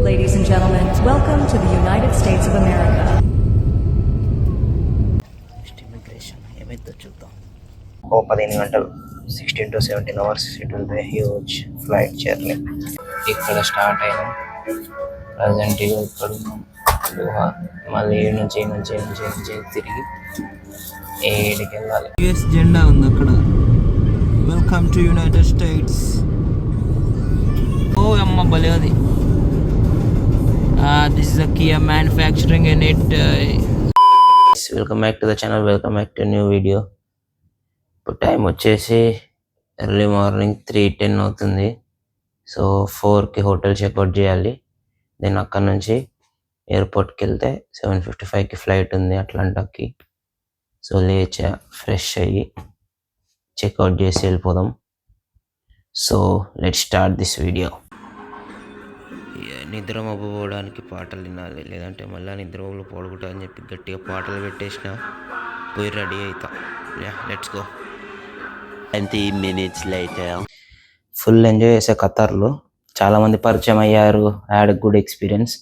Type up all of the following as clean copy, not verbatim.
Ladies and gentlemen, welcome to the United States of America. Immigration ఏమైతే చూద్దాం. 15 గంటలు 16 to 17 hours it will be huge flight journey. ఇక్కడ start అయినాం. Present ఇక్కడ ఉన్నాం. మళ్ళీ ఈ నుంచి తిరిగి ఏడికి వెళ్ళాలి. యుఎస్ జెండా ఉంది అక్కడ. Welcome to United States. ఓ అమ్మ భలే అది. This is a Kia manufacturing unit. Welcome back to the channel, welcome back to new video. ఇప్పుడు టైం వచ్చేసి ఎర్లీ మార్నింగ్ 3:10 అవుతుంది. సో 4కి హోటల్ చెక్అవుట్ చేయాలి. దెన్ అక్కడ నుంచి ఎయిర్పోర్ట్కి వెళ్తే 7:55కి ఫ్లైట్ ఉంది అట్లాంటాకి. సో లేచా, ఫ్రెష్ అయ్యి చెక్అవుట్ చేసి వెళ్ళిపోదాం. So let's start this video. నిద్ర మబ్బుపోవడానికి పాటలు వినాలి, లేదంటే మళ్ళీ నిద్ర మబ్బులు పోడుకుంటా అని చెప్పి గట్టిగా పాటలు పెట్టేసిన పోయి రెడీ అవుతా. Let's go. 20 minutes later. Full enjoy చేసే ఖతార్లో. చాలామంది పరిచయం అయ్యారు. Had good experience.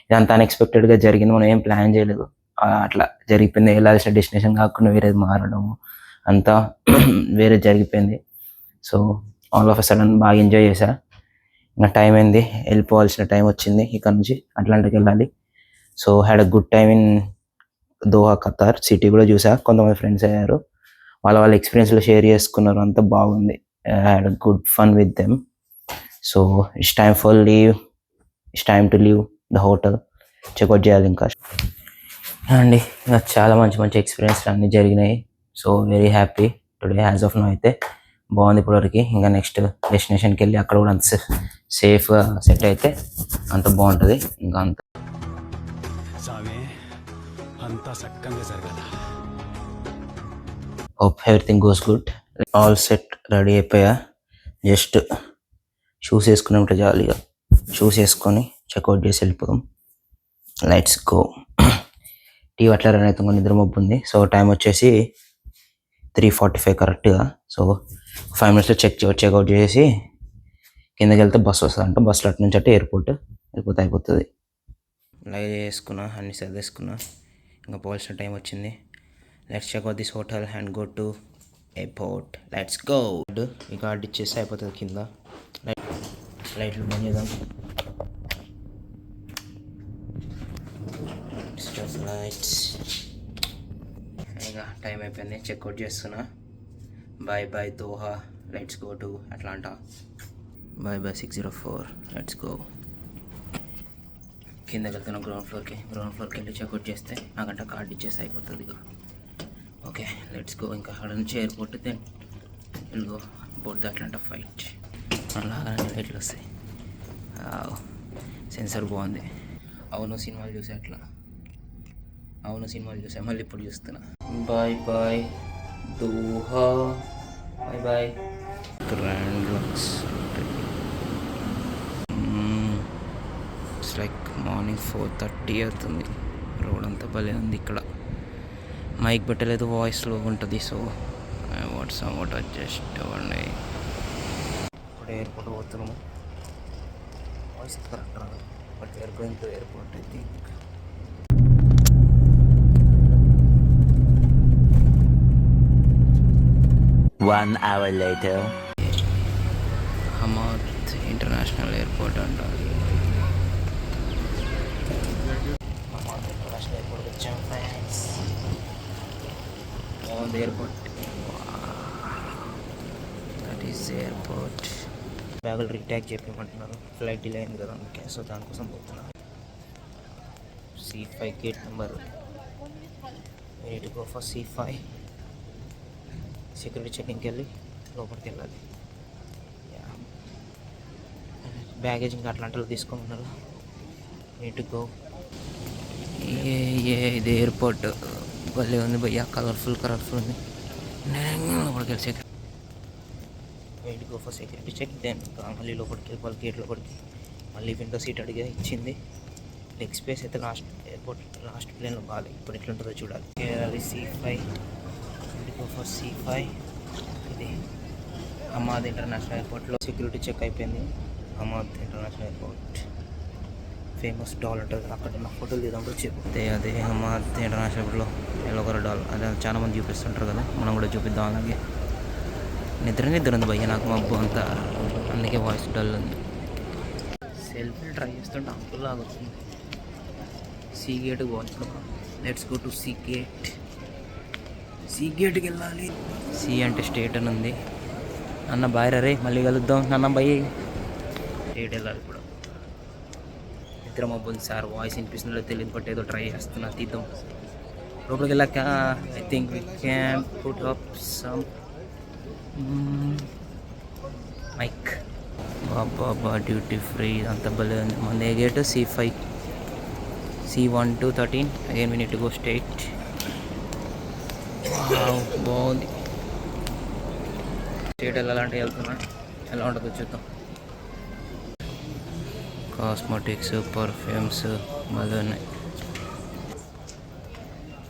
ఇదంతా అన్ఎక్స్పెక్టెడ్గా జరిగింది, మనం ఏం ప్లాన్ చేయలేదు, అట్లా జరిగిపోయింది. వెళ్ళాల్సిన డెస్టినేషన్ కాకుండా వేరేది మారడము అంతా వేరే జరిగిపోయింది. So all of a sudden బాగా ఎంజాయ్ చేశా. ఇంకా టైం అయింది, వెళ్ళిపోవాల్సిన టైం వచ్చింది. ఇక్కడ నుంచి అట్లాంటికి వెళ్ళాలి. So had a good time in Doha Qatar. City కూడా చూసా, కొంతమంది ఫ్రెండ్స్ అయ్యారు, వాళ్ళ ఎక్స్పీరియన్స్లో షేర్ చేసుకున్నారు, అంతా బాగుంది. Had a good fun with them. So it's time for leave, it's time to leave the hotel. Checkout చేయాలి ఇంకా అండి. ఇంకా చాలా మంచి ఎక్స్పీరియన్స్ అన్నీ జరిగినాయి. So very happy today as of now. అయితే బాగుంది ఇప్పటివరకు. ఇంకా నెక్స్ట్ డెస్టినేషన్కి వెళ్ళి అక్కడ కూడా అంత సేఫ్గా సెట్ అయితే అంత బాగుంటుంది. ఇంకా అంత hope everything goes good. All set, ready అయిపోయా. జస్ట్ షూస్ వేసుకుని ఉంటే జాలీగా షూస్ వేసుకొని చెక్అవుట్ చేసి వెళ్ళిపోదాం. Let's go. టీ అట్లా రన్ అవుతాం, నిద్ర మబ్బు ఉంది. సో టైం వచ్చేసి 3:45 కరెక్ట్గా. సో 5 minutesలో చెక్అవుట్ చేసి కిందకి వెళ్తే బస్సు వస్తుంది అంట. బస్సులో అటు నుంచి అంటే ఎయిర్పోర్ట్ వెళ్ళిపోతే అయిపోతుంది. లైవ్ చేసుకున్నా, అన్ని సర్దేసుకున్నా. ఇంకా పోవాల్సిన టైం వచ్చింది. Let's checkout this hotel and go to airport. Let's go. ఈ కార్డు ఇచ్చేసి అయిపోతుంది. కింద లైట్లు బంద్ చేద్దాం. లైట్స్. ఇంకా టైం అయిపోయింది, చెక్అవుట్ చేస్తున్నా. Bye Doha, let's go to Atlanta. Bye 604, let's go. కిందకి వెళ్తున్నాం గ్రౌండ్ ఫ్లోర్కి వెళ్ళి చెక్అవుట్ చేస్తే నాకంటే కార్డు ఇచ్చేసి అయిపోతుంది. ఇక ఓకే లెట్స్ గో. ఇంకా అక్కడ నుంచి airport then will go board the Atlanta flight. అలాగా లైట్లు వస్తాయి. సెన్సర్ బాగుంది. అవును సినిమాలు చూసా, మళ్ళీ ఇప్పుడు చూస్తున్నా. Bye Doha, bye. Grand lux. It's like morning 4:30 అవుతుంది. రోడ్ అంతా భలే ఉంది. ఇక్కడ మైక్ పెట్టలేదు, వాయిస్ లో ఉంటుంది. సో వాట్ అడ్జస్ట్ అవ్వండి. ఇప్పుడు ఎయిర్పోర్ట్ పోతున్నాము. వాయిస్ కరెక్ట్ రాదు, but we are going to airport I think. One hour later. Hamad international airport అంటారు. హమాద్ ఇంటర్నేషనల్ ఎయిర్పోర్ట్ వచ్చాం ఫ్రెండ్స్. బాగుంది ఎయిర్పోర్ట్. That is airport. బ్యాగులు రీట్యాగ్ చెప్పమంటున్నారు, ఫ్లైట్ డిలే అయింది కదా అందుకే. సో దానికోసం పోతున్నా. C5 gate number. We need to go for C5. Security చెకింగ్కి వెళ్ళి లోపలికి వెళ్ళాలి. బ్యాగేజ్ ఇంకా అట్లాంటిలో తీసుకోమన్నారు. Need to go. ఇది ఎయిర్పోర్ట్ భలే ఉంది భయ్యా, కలర్ఫుల్ ఉంది. లోపలికి వెళ్ళి wait go for security check. Then మళ్ళీ లోపలికి వెళ్ళి గేట్ లోపలికి మళ్ళీ విండో సీట్ అడిగే ఇచ్చింది. లెగ్ స్పేస్ అయితే లాస్ట్ ప్లేన్లో బాగాలేదు. ఇప్పుడు ఎట్లుంటుందో చూడాలి. C5 for C5. ఇది హమాద్ ఇంటర్నేషనల్ ఎయిర్పోర్ట్లో సెక్యూరిటీ చెక్ అయిపోయింది. Hamad international airport famous doll ఉంటుంది అక్కడ నా ఫోటోలు తీద్దాం చెప్తే అదే హమాత్ ఇంటర్నేషనల్లో ఎల్లొకర డాల్ అదే చాలా మంది చూపిస్తుంటారు కదా, మనం కూడా చూపిద్దాం. అలాగే నిద్ర ఉంది భయ్య నాకు మబ్బు అంతా, అందుకే వాయిస్ డల్ ఉంది. సెల్ఫీలు ట్రై చేస్తుంటే అంకుల్ లాగా వస్తుంది. సీ గేట్కి పోవాలి. Let's go to C gate. C గేట్కి వెళ్ళాలి. సీ అంటే స్టేట్ అని ఉంది. అన్న బాయ్ రే, మళ్ళీ కలుద్దాం. నన్న భయ్ స్టేట్ వెళ్ళాలి ఇప్పుడు. నిద్ర మబ్బుంది సార్, వాయిస్ వినిపిస్తుందో తెలియదు, బట్ ఏదో ట్రై చేస్తున్నా. తీద్దాం. లోపలికి వెళ్ళాక I think we can put up some mic. బాబా డ్యూటీ ఫ్రీ అంత భలే ఉంది. మన gate C5, C1 to 13. Again we need to go straight. బాగుంది. స్ట్రేట్ వెళ్ళాలంటే వెళ్తున్నా, ఎలా ఉంటుందో చూద్దాం. కాస్మెటిక్స్, పర్ఫ్యూమ్స్ మళ్ళీ ఉన్నాయి.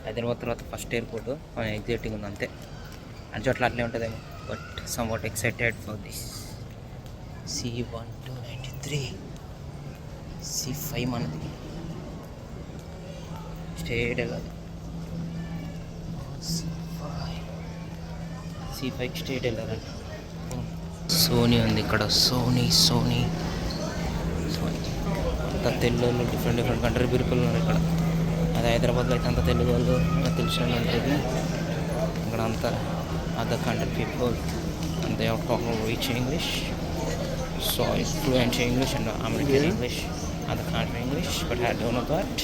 హైదరాబాద్ తర్వాత ఫస్ట్ ఎయిర్పోర్ట్ ఎగ్జైటింగ్ ఉంది అంతే. అని చోట్ల అట్లే ఉంటుందేమో, but some what excited for this. C1 to 93, C5 మనది. స్ట్రేట్ వెళ్ళాలి. C5 స్ట్రేట్ వెళ్ళాలండి. సోనీ ఉంది ఇక్కడ. సోనీ అంత తెలుగు వాళ్ళు, డిఫరెంట్ కంట్రీ పీపుల్ ఉన్నారు ఇక్కడ. అది హైదరాబాద్లో అయితే అంత తెలుగు వాళ్ళు నాకు తెలిసిన ఉంటుంది. ఇక్కడ అంతా other country people and they are talking rich English. So it's fluent English and American English, other country English, but I don't know that.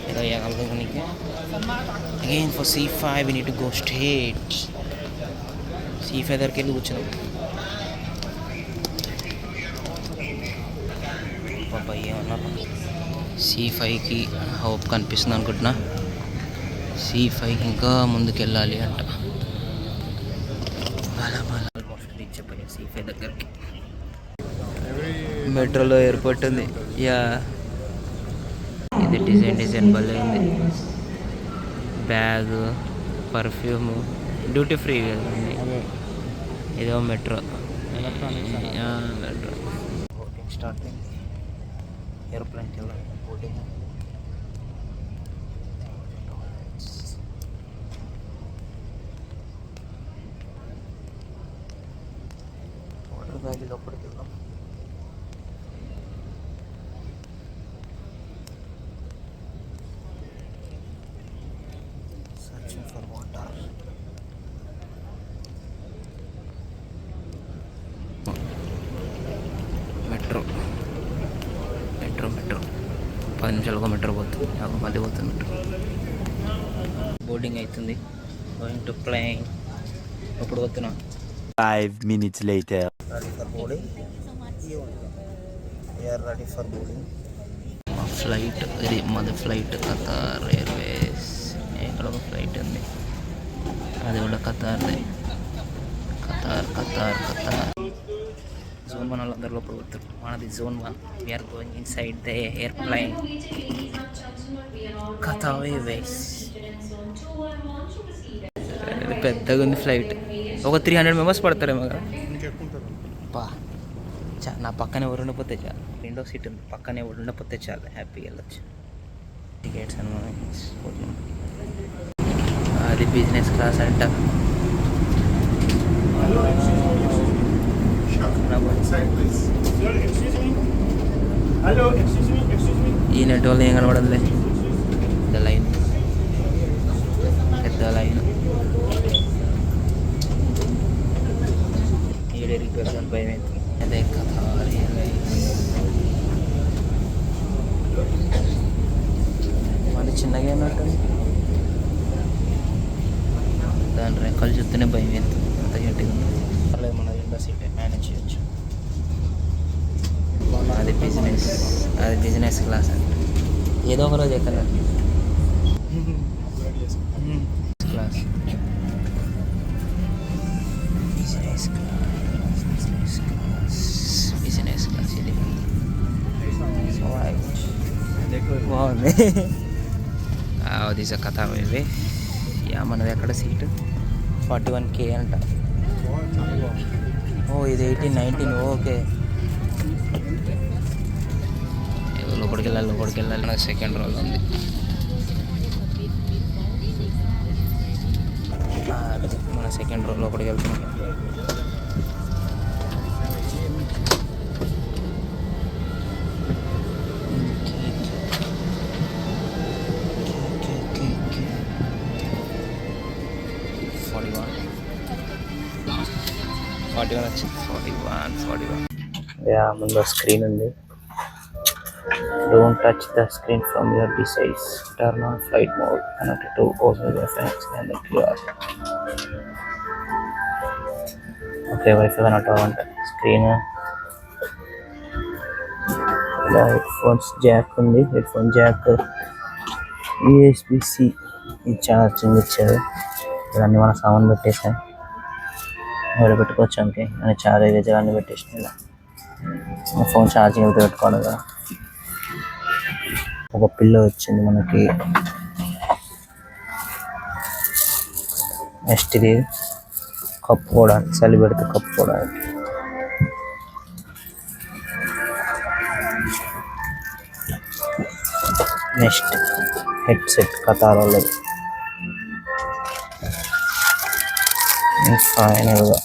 ఏదో ఇవ్వగలుగుతాం నీకు. Again for C5 we need to go straight. C5 దగ్గరికి వెళ్ళి కూర్చున్నాం. బాబా ఏమన్నారు. C5కి hope కనిపిస్తుంది అనుకుంటున్నా. C5కి ఇంకా ముందుకు వెళ్ళాలి అంట. ఆల్మోస్ట్ రీచ్ అయిపోయాయి C5 దగ్గరికి. మెట్రోలో ఎయిర్పోర్ట్ ఉంది. యా, ఇది డిజైన్ భలే ఉంది. బ్యాగ్, పర్ఫ్యూమ్, డ్యూటీ ఫ్రీ ఉంది. ఇదో మెట్రో. మెట్రో బోటింగ్ స్టార్ట్ అయింది. ఏరోప్లేన్కి వెళ్ళాలి. బోటింగ్ వాటర్ బ్యాగ్ లోపలికి వెళ్దాం. Searching for water. మెట్రో 10 నిమిషాలుగా మెట్రో పోతుంది. మళ్ళీ పోతుంది మెట్రో. బోర్డింగ్ అవుతుంది. Going to plane. ఇప్పుడు పోతున్నా. 5 minutes later. Ready for boarding. We're ready for boarding. మా ఫ్లైట్ ఇది, మాది ఫ్లైట్ ఖతార్ ఎయిర్వేస్. ఇక్కడ ఒక ఫ్లైట్ ఉంది, అది కూడా ఖతార్దే. ఖతార్ జోన్ 1 వాళ్ళందరూ లోపల పోతారు. మనది Zone 1. We're going inside the airplane. Qatar Airways. పెద్దగా ఉంది ఫ్లైట్. ఒక 300 మెంబర్స్ పడతారేమో కదా. బా నా పక్కన ఎవరు ఉండకపోతే చాలు. విండో సీట్ ఉంది, పక్కన ఎవరు ఉండకపోతే చాలు, హ్యాపీగా వెళ్ళొచ్చు. టికెట్స్ అని అది బిజినెస్ క్లాస్ అంట. ఈ నెట్ వాళ్ళు ఏం కనబడదులే. పెద్ద లైన్. ఏడేరికి పెడతాను భయం అవుతుంది. అదే కథ. మళ్ళీ చిన్నగా ఏమంటుంది, దాని రెక్కలు చూస్తేనే భయం అవుతుంది. అంత గట్టిగా ఉంది. పర్లేదు, మన విండో సీట్ మేనేజ్ చేయొచ్చు. అది బిజినెస్ క్లాస్ అంటే ఏదో ఒక రోజు ఎక్కడ క్లాస్. బిజినెస్ క్లాస్ ఇది బాగుంది. దిస్ కథ ఇవి. యా, మనది ఎక్కడ సీటు 41K అంట. ఓ ఇది 18, 19. ఓకే, లోపలికి వెళ్ళాలి నాకు సెకండ్ రోల్ ఉంది. మన సెకండ్ రోల్ లోపలికి వెళ్తున్నాం. ముందు స్క్రీన్ ఉంది. Don't touch the screen from your device. Turn on flight mode. Connect to OpenWiFi and the QR. Okay, wifi connect అవ్వండి. స్క్రీన్ ఇలా హెడ్ఫోన్స్ జాక్ ఉంది. హెడ్ఫోన్ జాక్, USB-C ఛార్జింగ్ ఇచ్చారు. ఇవన్నీ మన సామాన్ పెట్టేసాం. ఇక్కడ పెట్టుకోవచ్చు అంతే. అని ఛార్జ్ అయితే అన్నీ పెట్టేసిన. ఇలా ఫోన్ ఛార్జింగ్ అయితే పెట్టుకోవాలి కదా. ఒక పిల్లో వచ్చింది మనకి. నెక్స్ట్ ఇది కప్పుకోవడానికి, చలి పెడితే కప్పుకోవడానికి. Next headset కతారాలు. ఫైనల్గా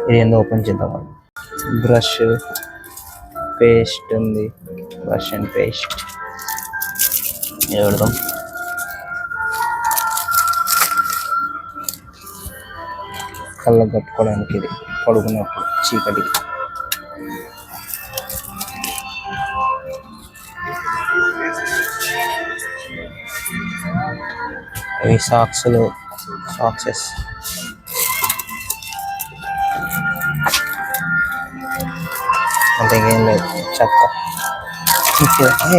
ఇది ఏందో ఓపెన్ చేద్దాం. బ్రష్, పేస్ట్ ఉంది. బ్రష్ అండ్ పేస్ట్ పెడదాం. కళ్ళకు కట్టుకోవడానికి ఇది పడుకున్నప్పుడు చీకటికి. ఇవి సాక్సెస్. అంతే, ఇంకేం లేదు. చెత్త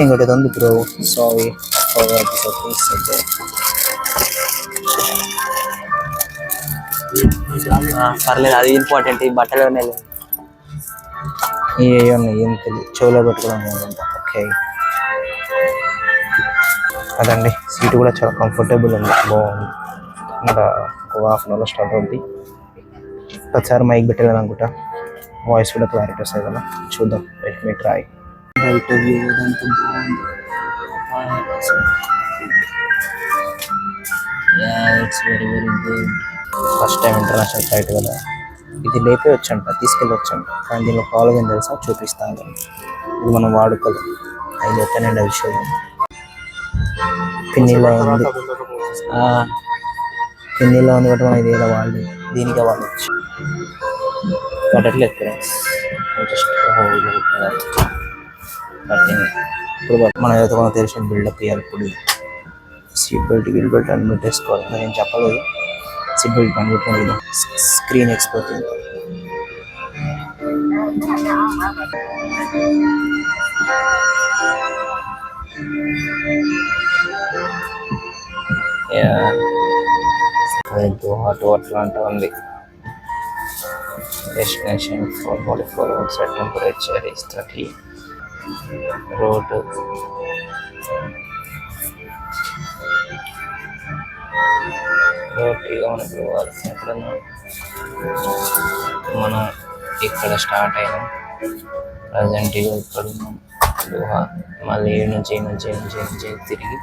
ఇంకోటి ఉంది బ్రో. సారీ, పర్లేదు, అది ఇంపార్టెంట్. ఈ బట్టలు ఉన్నాయి, ఉన్నాయి, ఏం తెలియదు. చెవులో పెట్టుకోవడం అనుకుంటా. ఓకే, అదండి. సీట్ కూడా చాలా కంఫర్టబుల్ ఉంది, బాగుంది. ఇంకా ఒక హాఫ్ అన్ అవర్లో స్టార్ట్ అవుద్ది. ఒకసారి మైక్ పెట్టాలని అనుకుంటా. వాయిస్ కూడా క్లారిటీ వస్తుంది కదా, చూద్దాం. Let me try. బయట వ్యూ అదంతా బాగుంది. It's very good. First time international flight కదా. ఇది లేపేయొచ్చంట, తీసుకెళ్ళొచ్చంట. కానీ దీనిలో ప్రాబ్లం ఏం తెలుసా, చూపిస్తాను. ఇది మనం వాడుకోలేదు. అది ఓపెన్ విషయం. పిన్నిలో ఉంది, పిన్నిలో ఉంది కాబట్టి మనం ఇది ఏదో వాడలేదు. దీనికే వాడచ్చు. పడట్లేదు ఫ్రెండ్స్, జస్ట్ ఇప్పుడు మనం ఏదైతే మనం తెలిసిన బిల్డప్ ఇవ్వాలి. ఇప్పుడు సీట్ బెల్ట్ అని పెట్టేసుకోవాలి. నేను చెప్పలేదు, సీట్ బెల్ట్ అని పెట్టుకోలేదు. స్క్రీన్ ఎక్స్పోర్ట్ అట్లా ఉంది. Destination 444 outside temperature is 30. Road మనం ఇక్కడ స్టార్ట్ అయినాం. ప్రజెంట్ ఇక్కడ మళ్ళీ ఏడు నుంచి తిరిగి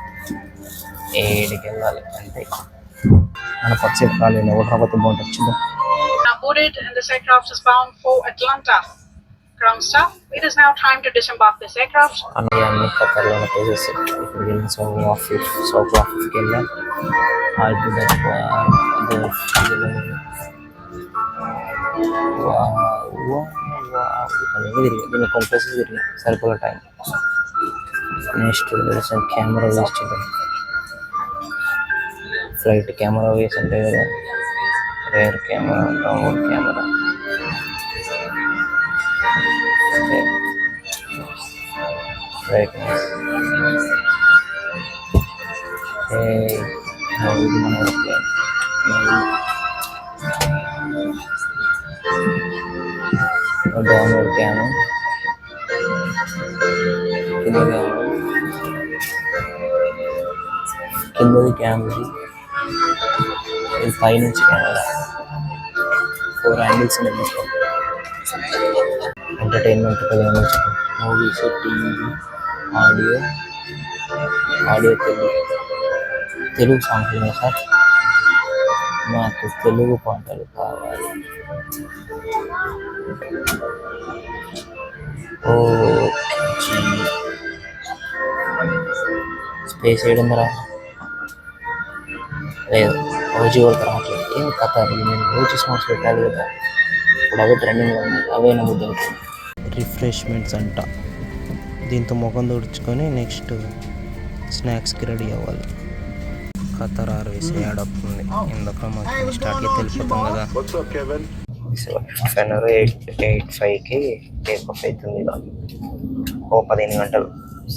7కి వెళ్ళాలి. అంటే మన పచ్చి కాలేదు. ఒకటి రాకపోతే బాగుంటుంది. చూద్దాం. Boarded and this aircraft is bound for Atlanta. Ground staff, it is now time to disembark this aircraft. అన్ని ఖతర్లోనే ప్లేసెస్. ఇప్పుడు వెళ్ళిన సౌత్ ఆఫ్రికాకి వెళ్ళాం. దీన్ని కొన్ని ప్లేసెస్ తిరిగాం, సరిపోలే టైం. నెక్స్ట్ కెమెరా వేస్ట్ చేద్దాం. ఫ్లైట్ కెమెరా వేసి అంటే కదా, rear camera, download camera. Brightness. ఇది మన ఏరోప్లేన్. డౌన్లోడ్ కెమెరా, కిందది కెమెరా, ఇది పైనుంచి కెమెరా. 4 యాంగిల్స్ ఉన్నాయి మొత్తం. Entertainment movie setting, audio audio Telugu songs ఉన్నాయి సార్. నాకు తెలుగు పాటలు కావాలి. ఓ స్పేస్ వేయడం లేదు, ఓజీ వరకు రావట్లేదు. ఏం కథ, నేను ఓజీ సాంగ్స్ పెట్టాలి కదా, ఇప్పుడు అవే ట్రెండింగ్ ఉంది, అవే నమ్ముద్ది. రిఫ్రెష్మెంట్స్ అంట, దీంతో ముఖం తుడుచుకొని నెక్స్ట్ స్నాక్స్కి రెడీ అవ్వాలి. ఖతర్ ఎయిర్వేస్ యాడ్ అవుతుంది, ఇందాక మాకు స్టార్ట్కి తెలిపోతాం కదా. 8:05కి టేక్ ఆఫ్ అవుతుంది. ఇలా ఓ 15 గంటలు,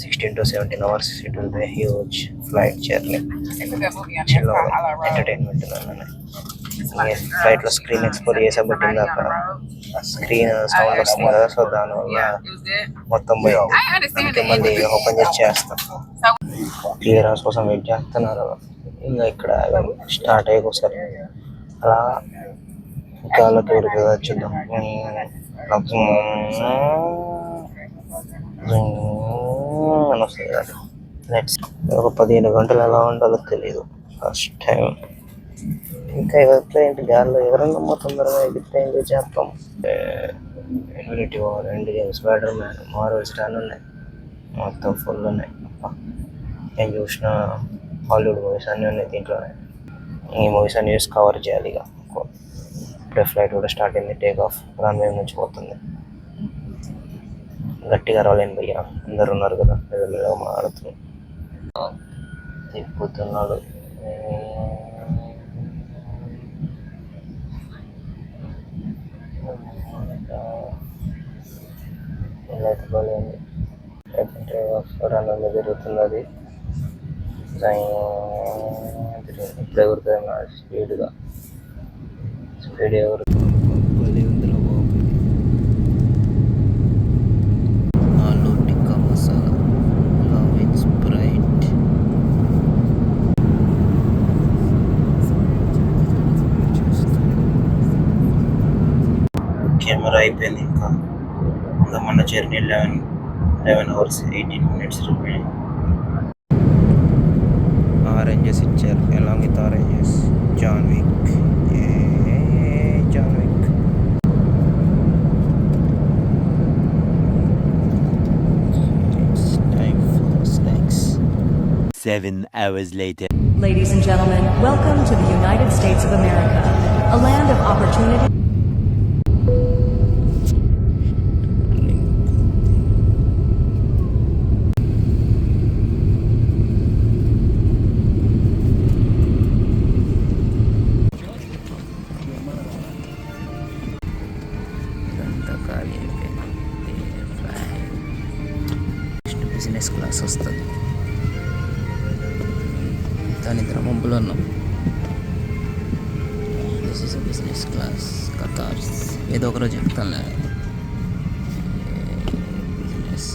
16 to 17 hours. It will be huge flight journey. Entertainment ఫ్లైట్లో స్క్రీన్ ఎక్స్పోర్ చేసేబట్టి అక్కడ స్క్రీన్ సౌండ్ వస్తుంది కదా, సో దానివల్ల మొత్తం పోయి అందుకే మళ్ళీ ఓపెన్ చేసి చేస్తాం. క్లియరెన్స్ కోసం వెయిట్ చేస్తున్నారు. ఇంకా ఇక్కడ స్టార్ట్ అయ్యేకోసారి అలా చాలా తోడుగా చూద్దాం. అని వస్తుంది కదా, నెక్స్ట్ ఒక 15 గంటలు ఎలా ఉండాలో తెలియదు ఫస్ట్ టైం. ఇంకా ఎవరితో గాల్లో ఎవరన్నా తొందరగా ఎగిరితే ఎంజాయ్ చేస్తాం. Infinity war, end game, spider man, Marvel star ఉన్నాయి, మొత్తం ఫుల్ ఉన్నాయి. నేను చూసిన హాలీవుడ్ మూవీస్ అన్నీ ఉన్నాయి దీంట్లోనే. ఈ మూవీస్ అన్ని న్యూస్ కవర్ చేయాలి. ఇక ఇప్పుడే ఫ్లైట్ కూడా స్టార్ట్ అయింది, టేక్ ఆఫ్ రన్వే నుంచి పోతుంది. గట్టిగా రాలేను భయ్య, అందరు ఉన్నారు కదా, మాట్లాడుతున్నాడు తిప్పుతున్నాడు. ఇలా అయితే బాగాలేదు, టేక్ ఆఫ్ రన్వే జరుగుతున్నది. ఇప్పుడు ఎగురుతుంది స్పీడ్గా, స్పీడ్ ఎగురుతుంది. ఆలు టిక్కా మసాలా, స్ప్రైట్. కెమెరా అయిపోయింది. ఇంకా మన journey 11 hours 18 minutes remaining. Oranges ఇచ్చారు, along with oranges. John Wick, John Wick. Time for snacks. 7 hours later. Ladies and gentlemen, welcome to the United States of America, a land of opportunity. Business class వస్తుంది, దాని ఇద్దరు మబ్బులు ఉన్నాం. This is business class Qatar. ఏదో ఒకరోజు చెప్తాను. Business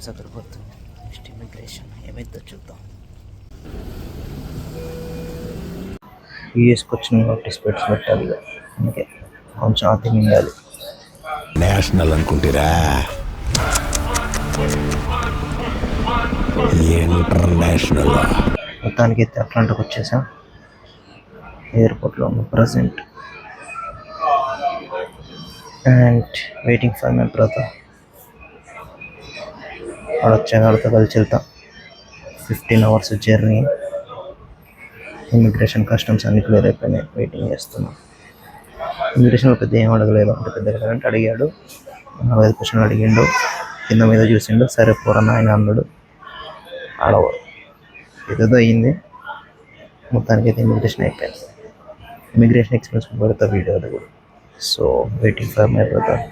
సరిపోతుంది. Next immigration ఏమైతే చూద్దాం. యూఎస్కి వచ్చిన కాబట్టి స్పెట్స్ పెట్టాలి, అందుకే కొంచెం అతి మింగాలి. నేషనల్ అనుకుంటారా, ఇంటర్నేషనల్. మొత్తానికి అయితే అట్లాంటికి వచ్చేసాం. ఎయిర్పోర్ట్లో ఉన్న present and waiting for my brother. వాడు వచ్చాక వాడితో కలిసి వెళ్తాం. 15 hours జర్నీ. ఇమిగ్రేషన్ కస్టమ్స్ అన్ని క్లియర్ అయిపోయినాయి, వెయిటింగ్ చేస్తున్నాం. ఇమిగ్రేషన్లో పెద్ద ఏం అడగలేదు, అంటే పెద్ద అంటే అడిగాడు, 45 క్వశ్చన్లు అడిగిండు, కింద మీద చూసిండు, సరే పోరన్నా ఆయన అన్నాడు. ఆడవ ఏదేదో అయ్యింది, మొత్తానికి అయితే ఇమిగ్రేషన్ అయిపోయింది. ఇమిగ్రేషన్ ఎక్స్పీరియన్స్ పెడతా వీడియో అది కూడా. So waiting for my brother,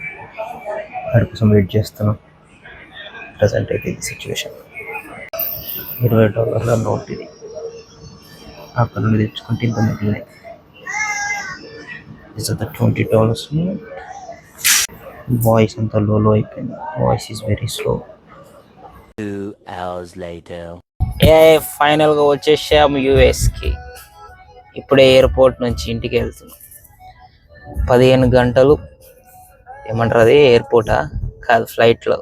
వాడి కోసం వెయిట్ చేస్తున్నాం. ప్రజెంట్ అయితే ఇది సిచ్యువేషన్. $20 నోట్ ఇది, అక్కడ నుండి తెచ్చుకుంటే ఇంత మిగిలినాయి. $20 వాయిస్ అంతా లో అయిపోయింది. Voice is very slow. 2 hours later. ఫైనల్గా వచ్చేసాము యూఎస్కి. ఇప్పుడే ఎయిర్పోర్ట్ నుంచి ఇంటికి వెళ్తున్నాం. 15 గంటలు ఏమంటారు అది, ఎయిర్పోర్టా కాదు, ఫ్లైట్లో.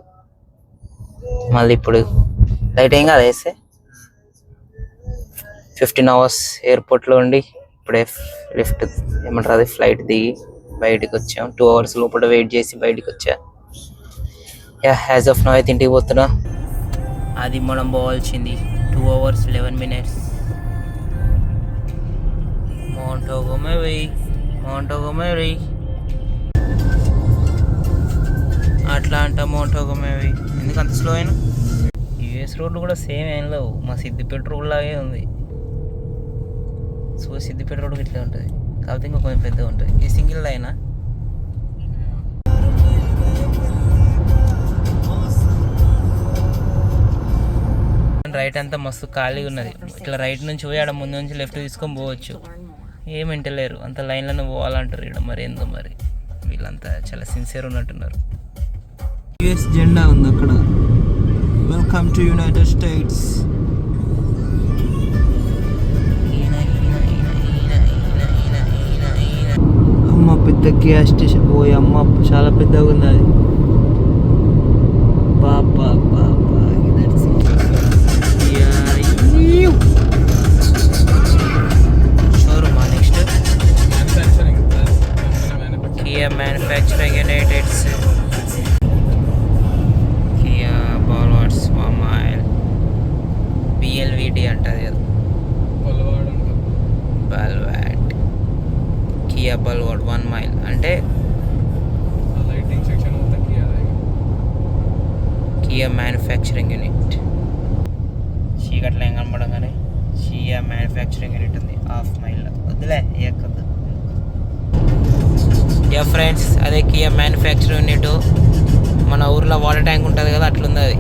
మళ్ళీ ఇప్పుడు ఫ్లైట్ ఏం కాదు వేస్తే 15 hours ఎయిర్పోర్ట్లో ఉండి ఇప్పుడే లిఫ్ట్ ఏమంటారు అది, ఫ్లైట్ దిగి బయటకు వచ్చాం. 2 hours లోపల వెయిట్ చేసి బయటకు వచ్చా. యాజ్ ఆఫ్ నౌ అయితే ఇంటికి పోతున్నా. అది మనం పోవాల్సింది 2 hours 11 minutes. మౌంటోగోమెరీ అట్లాంటా మౌంటోగోమెరీ. ఎందుకు అంత స్లో అయినా? యూఎస్ రోడ్లు కూడా సేమ్ ఏం లేవు, మా సిద్దిపేట రోడ్ లాగే ఉంది. సో సిద్దిపేట రోడ్ ఇట్లా ఉంటుంది, కాకపోతే ఇంకా కొంచెం పెద్దగా ఉంటుంది. ఈ సింగిల్ లైనా రైట్ అంతా మస్తు ఖాళీగా ఉన్నది. ఇట్లా రైట్ నుంచి పోయి ఆడ ముందు నుంచి లెఫ్ట్ తీసుకొని పోవచ్చు. ఏం వింటలేరు, అంత లైన్లోనే పోవాలంటారు ఇక్కడ. మరి ఏందో మరి వీళ్ళంతా చాలా సిన్సియర్ ఉన్నట్టున్నారు. యుఎస్ జెండా ఉంది అక్కడ. Welcome to United states. అమ్మ పెద్ద గ్యాస్ స్టేషన్. ఓ అమ్మ చాలా పెద్దగా ఉంది అది. బాబా షోరూమా నెక్స్ట్ కియా మ్యానుఫ్యాక్చరింగ్ యునైటెడ్స్. Kia boulevards 1 mile. BLVD అంటది కదా, బల్వాడ్. కియా బల్వాడ్ 1 mile అంటే కియా మ్యానుఫ్యాక్చరింగ్ యూనిట్. చీకట్లో ఏం కనపడం కానీ కియా మ్యానుఫ్యాక్చరింగ్ యూనిట్ ఉంది 1/2 mile. వద్దులే ఎక్కద్దు. ఫ్రెండ్స్, అదే కియా మ్యానుఫ్యాక్చరింగ్ యూనిట్. మన ఊర్లో వాటర్ ట్యాంక్ ఉంటుంది కదా, అట్లుంది అది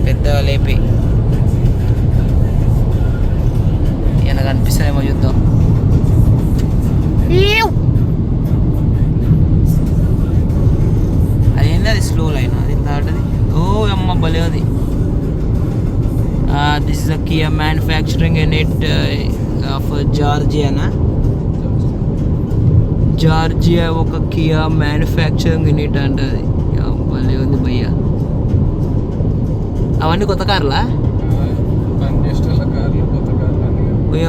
పెద్దగా లేపి. ఏమైనా కనిపిస్తుందేమో చూద్దాం. అదేంది అది, స్లో లైన్ అది దాటది. ఓ అమ్మ భలే అది. This is a Kia manufacturing unit of జార్జియానా. జార్జియా ఒక కియా మ్యానుఫ్యాక్చరింగ్ యూనిట్ అంటది. భలే ఉంది భయ్య. అవన్నీ కొత్త కార్లా?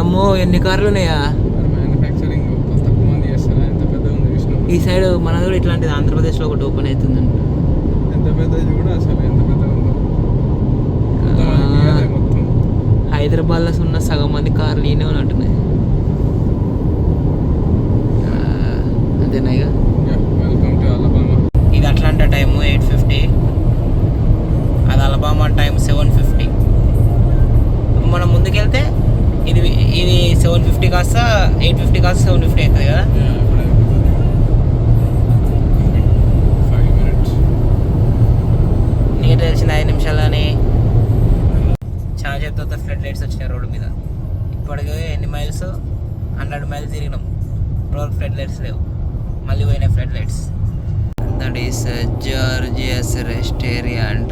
అమ్మో ఎన్ని కార్లు ఉన్నాయా ఈ సైడ్. మన కూడా ఇట్లాంటిది ఆంధ్రప్రదేశ్లో ఒకటి ఓపెన్ అవుతుందండి. హైదరాబాద్లో ఉన్న సగం మంది కార్లు ఈయనే ఉన్నట్టున్నాయి. అంతేనా ఇక. ఇది అట్లాంటా టైము 8:50, అది అలబామా టైం 7:50. మనం ముందుకెళ్తే ఇది 7:50 కాస్త 8:50 కాస్త 7:50 అవుతుంది కదా. నీకు తెలిసిన 5 నిమిషాలని చాలా చెప్తా. ఫ్లడ్ లైట్స్ వచ్చినాయి రోడ్డు మీద. ఇప్పటికే ఎన్ని మైల్స్, 100 miles తిరిగినాం. రోడ్ ఫ్లడ్ లైట్స్ లేవు, మళ్ళీ పోయినాయి flood lights. That is Georgia's rest area అంట.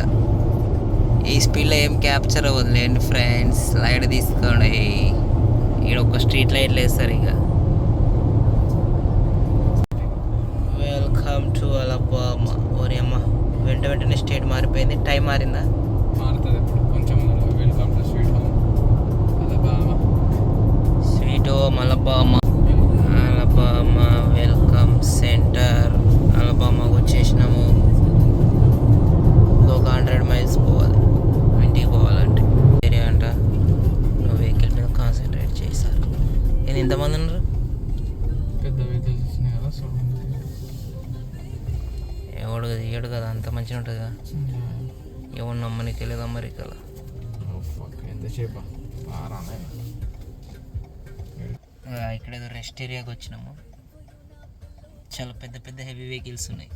ఈ స్పీడ్లో ఏం క్యాప్చర్ అవ్వదులేండి ఫ్రెండ్స్. లైట్ తీసుకోండి. ఇక్కడ ఒక స్ట్రీట్ లైట్లు వేస్తారు ఇక. Welcome to Alabama. ఓరి అమ్మ, వెంటనే స్టేట్ మారిపోయింది. టైం మారిందా? Sweet home Alabama. Alabama welcome center. అలబామాకు వచ్చేసినాము. ఒక 100 miles పోవాలి ఇంటికి పోవాలంటే. ఏరియా అంట. నువ్వు వెహికల్ మీద కాన్సన్ట్రేట్ చేశారు. నేను ఇంతమంది ఉన్నారు. ఎవడు తీయడు కదా, అంత మంచిగా ఉంటుంది కదా. ఎవరు నమ్మనికి వెళ్ళదు అమెరికాలో. ఇక్కడ ఏదో రెస్ట్ ఏరియాకి వచ్చినాము. చాలా పెద్ద పెద్ద హెవీ వెహికల్స్ ఉన్నాయి.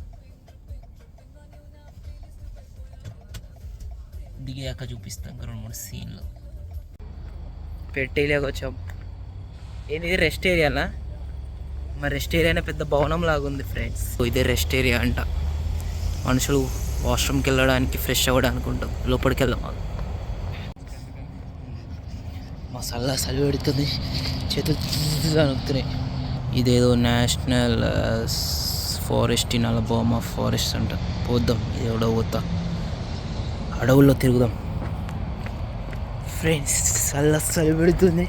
దిగాక చూపిస్తాం 2-3 సీన్లు. పెట్ ఏరియాకి వచ్చాం. ఏంది రెస్ట్ ఏరియానా? మరి రెస్ట్ ఏరియా పెద్ద భవనం లాగా ఉంది ఫ్రెండ్స్. ఇదే రెస్ట్ ఏరియా అంట. మనుషులు వాష్రూమ్కి వెళ్ళడానికి ఫ్రెష్ అవ్వడానికి ఉంటాం. లోపలికి వెళ్దాం. మా చలి పెడుతుంది, చేతులు నొక్కుతున్నాయి. ఇదేదో national forest in Alabama forest అంట. పోద్దాం, ఇది ఎవడో పోతా, అడవుల్లో తిరుగుదాం. ఫ్రెండ్స్ చలి పెడుతుంది,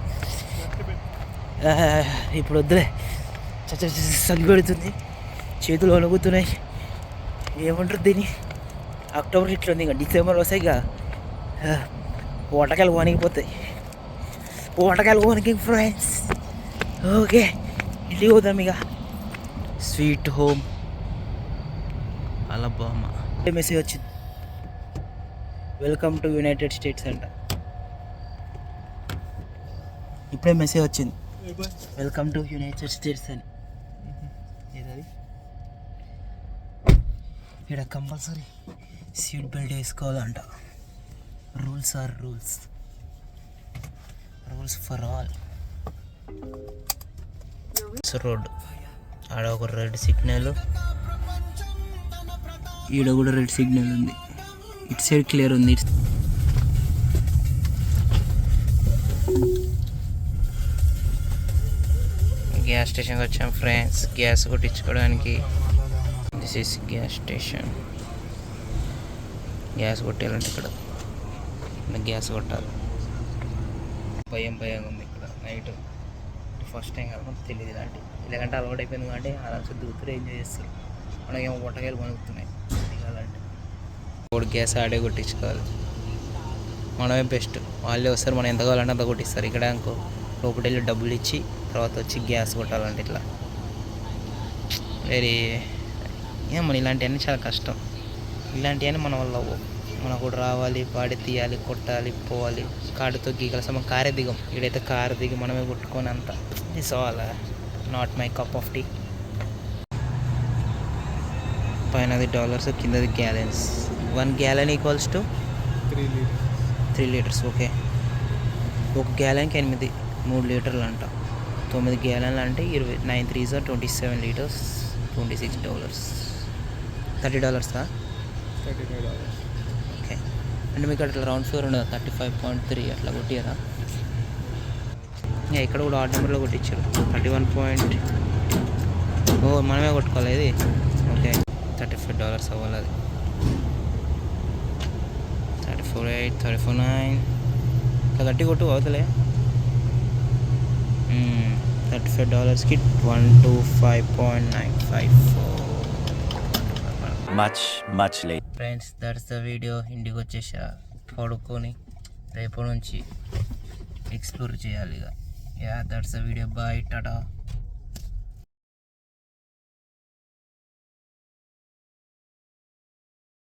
ఇప్పుడు వద్దులే. చలి పెడుతుంది, చేతులు వణుకుతున్నాయి. ఏమంటారు దీన్ని, అక్టోబర్ ఇట్లా ఉంది, ఇంకా డిసెంబర్ వస్తాయి, ఇక వంటకాయలు వణికిపోతాయి. ఫ్రెండ్స్. ఓకే, ఇంటికి పోతాం ఇక. Sweet home Alabama. మెసేజ్ వచ్చింది, వెల్కమ్ టు యునైటెడ్ స్టేట్స్ అంట. ఇప్పుడే మెసేజ్ వచ్చింది, వెల్కమ్ టు యునైటెడ్ స్టేట్స్ అని. ఏదది, ఇక్కడ కంపల్సరీ సీట్ బెల్ట్ వేసుకోవాలంట. Rules are rules for all. Road ఆడ ఒక రెడ్ సిగ్నల్, ఈడ కూడా రెడ్ సిగ్నల్ ఉంది. ఇటు సైడ్ క్లియర్ ఉంది. గ్యాస్ స్టేషన్కి వచ్చాం ఫ్రెండ్స్, గ్యాస్ కొట్టించుకోవడానికి. This is gas station. Gas కొట్టాలంటే ఇక్కడ గ్యాస్ కొట్టాలి. భయంగా ఉంది ఇక్కడ. నైట్ ఫస్ట్ టైం కదా, మనకు తెలియదు ఇలాంటి. ఇలాగంటే అలవాటు అయిపోయింది కాబట్టి ఆరామ్స్ దిగుతారు, ఎంజాయ్ చేస్తారు. మనకేమో వంటకాయలు వణుకుతున్నాయి దిగాలంటే. ఇప్పుడు గ్యాస్ ఆడే కొట్టించుకోవాలి, మనమే బెస్ట్. వాళ్ళే వస్తారు, మనం ఎంత కావాలంటే అంత కొట్టిస్తారు. ఇక్కడ అనుకో లోపల వెళ్ళి డబ్బులు ఇచ్చి తర్వాత వచ్చి గ్యాస్ కొట్టాలంటే ఇట్లా మన ఇలాంటివన్నీ చాలా కష్టం. ఇలాంటివన్నీ మన వల్ల మనకు కూడా రావాలి, పాడి తీయాలి, కొట్టాలి, పోవాలి. కారుతో గీగలసా, మనం కారే దిగం. ఇక్కడైతే కారు దిగి మనమే కొట్టుకొని అంత. It's all not my cup of tea. పైనది డాలర్స్, కిందది gallons. 1 gallon equals to 3 liters. Okay, 1 gallonకి 3 లీటర్లు అంట. 9 gallons అంటే 9 3s 27 liters, $26. $30. $35. ఓకే, అంటే మీకు అట్లా రౌండ్ ఫిగర్ ఉండదు, 35.3 అట్లా కొట్టారా? ఇంకా ఇక్కడ కూడా ఆర్డ్ నెంబర్లో కొట్టించారు. 31. మనమే కొట్టుకోవాలి ఇది. ఓకే, $35 అవ్వాలి అది. 34.8, 34.9 ఇట్లా గట్టి కొట్టు అవుతలే. $35కి 125.954. Much later. Friends, that's the video. ఇంటికి వచ్చేసా, పడుకొని రేపు నుంచి ఎక్స్ప్లోర్ చేయాలి ఇక. Yeah, that's the video. Bye, Tata.